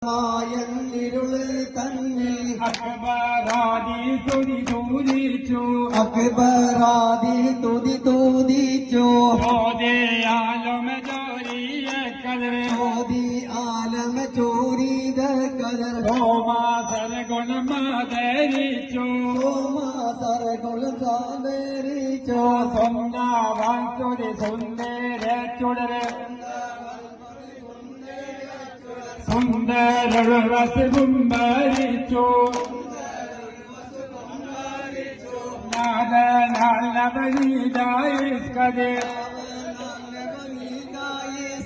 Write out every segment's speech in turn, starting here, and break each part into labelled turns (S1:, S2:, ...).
S1: മായന്നിരുള് തന്നിൽ
S2: അക്ബറാദി തുതി തൂതിച്ചു
S1: അക്ബറാദി തുതി തൂതിച്ചു
S2: ഓദേ ആലമ ജോരിയ കദർ
S1: ഓദി ആലമ ചോരീത കദർ
S2: ഓമാസര ഗുണമാദരിച്ചു
S1: ഓമാസരകുളം സാദരിച്ചു
S2: സ്വന്തവാൻ തുതി സുന്ദര ചുടര് സുന്ദരസും ഭരിച്ചു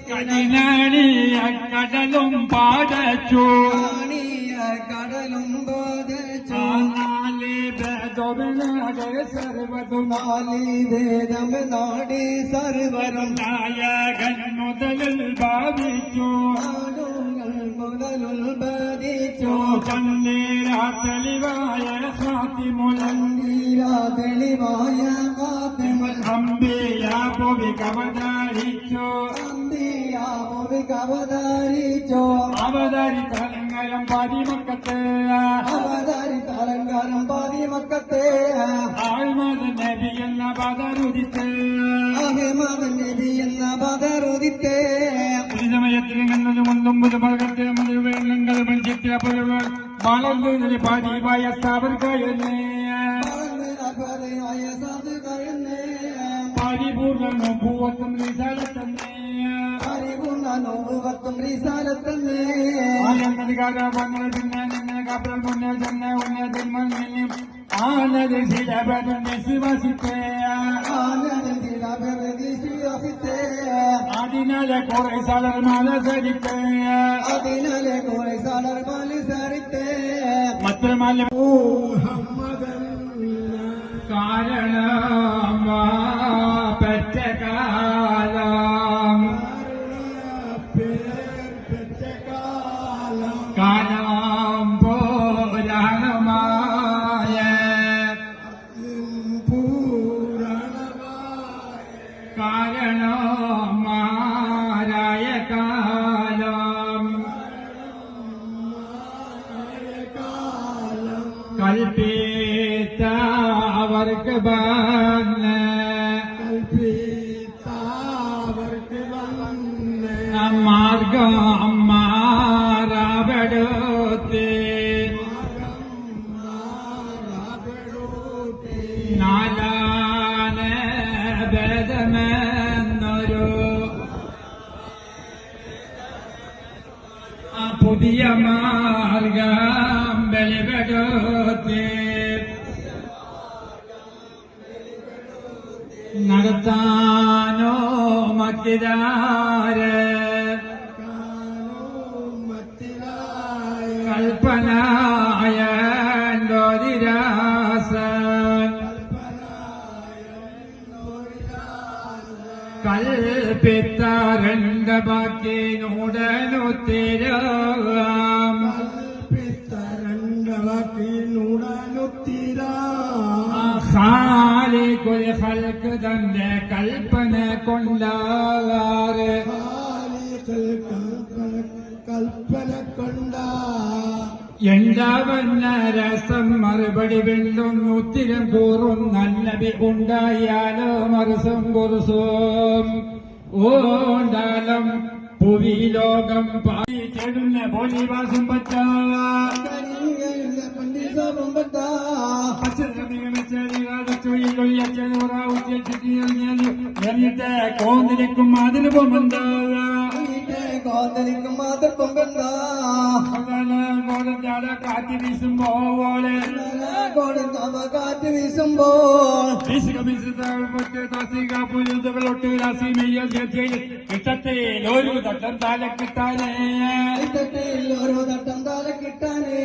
S2: കടിനാണിയ കടലും പാടച്ചു
S1: കടലും ബാധിച്ചു
S2: സർവതും
S1: വേദം നാടി സർവരും
S2: നായകൻ മുതലിൽ ഭാവിച്ചു
S1: മുതലുൽ ബാധിച്ചു
S2: ചന്നീരാ തെളിവായ സാത്തിമുലൻ
S1: തെളിവായ കാത്തിമുൽ
S2: അമ്പിയാ പൊവി കവതരിച്ചു
S1: അവതരിച്ചോ
S2: അവതരിതലങ്കരം പതിമക്കത്ത്
S1: അവതരിതലങ്കാരം പാതിമക്കത്തെ
S2: ആൽമത് നബി എന്ന പദരുദിത്ത്
S1: അഹ്മദ് നബി എന്ന പദരുദിത്തെ
S2: ഒരു സമയത്തിൽ എന്നത് മുന്തും പുതുമകത്തെ മുഴുവെണ്ണങ്ങൾ ചിത്രപ്പുഴകൾ വളർന്നു പതിവായ സ്ഥാപർക്കയെന്നേ പരിപൂർണ്ണ പൂവത്തും നിസാലത്തന്നേ
S1: പരിപൂർണ്ണ റിസാലത്തന്നെ
S2: ആനന്ദകാര വന്ന പിന്നെ നിന്നെ കപ്പൽ മുന്നേ ചെന്ന ഉന്നേ തിന്മന്നിലും ആനന്ദ ശിലപദം വിശ്വസിത്തേ അതിനാലെ കുറെ സാലർ മത്സരിത്തേ
S1: അതിനാലെ കുറെ സാലർ മത്സരിത്തേ
S2: മാത്രമല്ല കാരണം പെറ്റ കാലം കാലം പുരാണമായ കാരണമാരായ കാലം കൽപ്പിച്ച അവർക്ക് മാർഗം മാറപ്പെടുത്തി നാലാന ഭേദമെന്നൊരു പുതിയ മാർഗം വെളിപ്പെടുത്തി നടത്താനോ മത്തിരാര് കൽപ്പനായ ോരിരാസൻ കൽപ്പിത്തരണ്ട ബാക്കി നൂടനുത്തിരാം ഖാലിഖുൽ ഖൽഖ് തന്റെ കൽപ്പന കൊണ്ടാറ്
S1: കൽപ്പന കൊണ്ട
S2: എന്താവന്ന രസം മറുപടി വെള്ളുന്നു ഉത്തിരം കൂറും നല്ലവി ഉണ്ടായാലോ മറുസും കുറുസും ഓണ്ടാലം പുവി ലോകം പാടി ചെടുന്ന പോലിവാസം പറ്റിയിട്ട് കോന്നിരിക്കും അതിന് പോകുന്നുണ്ടാവുക
S1: കോന്തലിക്കും മാതൃക്കും
S2: കോടഞ്ചാട കാറ്റ് വീശുമ്പോലെ
S1: കാറ്റ് വീശുമ്പോൾ
S2: ഇട്ടത്തിൽ ഒരു തട്ടം താലെ കിട്ടാനേ
S1: ഓരോ തട്ടം താലെ കിട്ടാനേ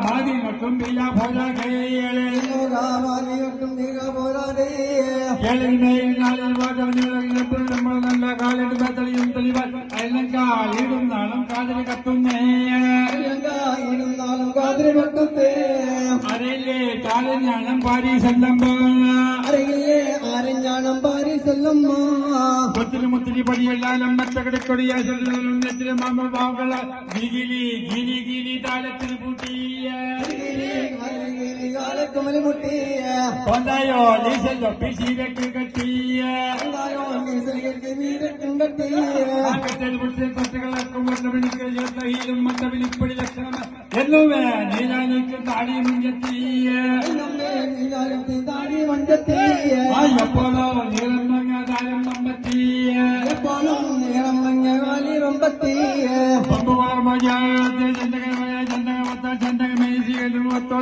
S2: മാതി മട്ടും ഇല്ല പോരാകേളെ
S1: ലോകാമാനിയൊട്ടും തീക പോരാതെ
S2: ഏഴിൽ നാളിൽ വാദം നമ്മൾ നല്ല കാലിട്ട് ബത്തളിയും തെളിവാൻ എല്ലാം കാലിടും നാളും കാതിന് കത്തുന്നേ
S1: നാളും കാതിരി വെട്ടത്തെ
S2: അറിയില്ലേ കാലഞ്ഞാണം പാരീസെല്ലാം
S1: അറിയില്ലേ ആരഞ്ഞാണം പാരീസെല്ലാം
S2: മുത്തിലും മുത്തിരി പടിയെല്ലാം മറ്റകടക്കൊടിയാശത്തിലും മാമഭാവങ്ങള ഗിലി ഗിലി ഗിലി താലത്തിൽ കൂട്ടിയ
S1: കാലക്കുമൽ മുട്ടിയ
S2: കൊണ്ടായോ ലീസല്ലോ പിശീലക്ക് കെട്ടിയ
S1: വീരക്കും കട്ടിയ
S2: തൊട്ടുകളക്കും മറ്റവനിക്കും മറ്റവനിപ്പടി ലക്ഷണം എന്നുവേ നീലാനിക്ക് താടി മുഞ്ചെത്തിയ
S1: താടി മണ്ടത്തിയ
S2: എപ്പോഴോ നീളം മങ്ങ താരം നമ്പത്തിയ
S1: എപ്പോഴും നീളം മഞ്ഞ കാലി റൊമ്പത്തിയ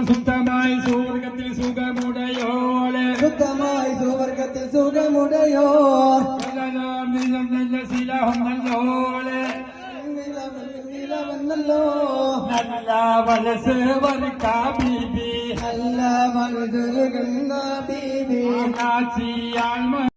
S2: ശുദ്ധമായി സുവർഗത്തിൽ സുഖമുടയോളെ
S1: ശുദ്ധമായി സുവർഗത്തിൽ സുഖമുടയോ
S2: ശീലഹോളെ
S1: നിലവന്നല്ലോ
S2: നല്ല വലസ് വർക്കാ ബീബി
S1: നല്ല മനസ്സുകന്ന ബീബി
S2: ആൾമ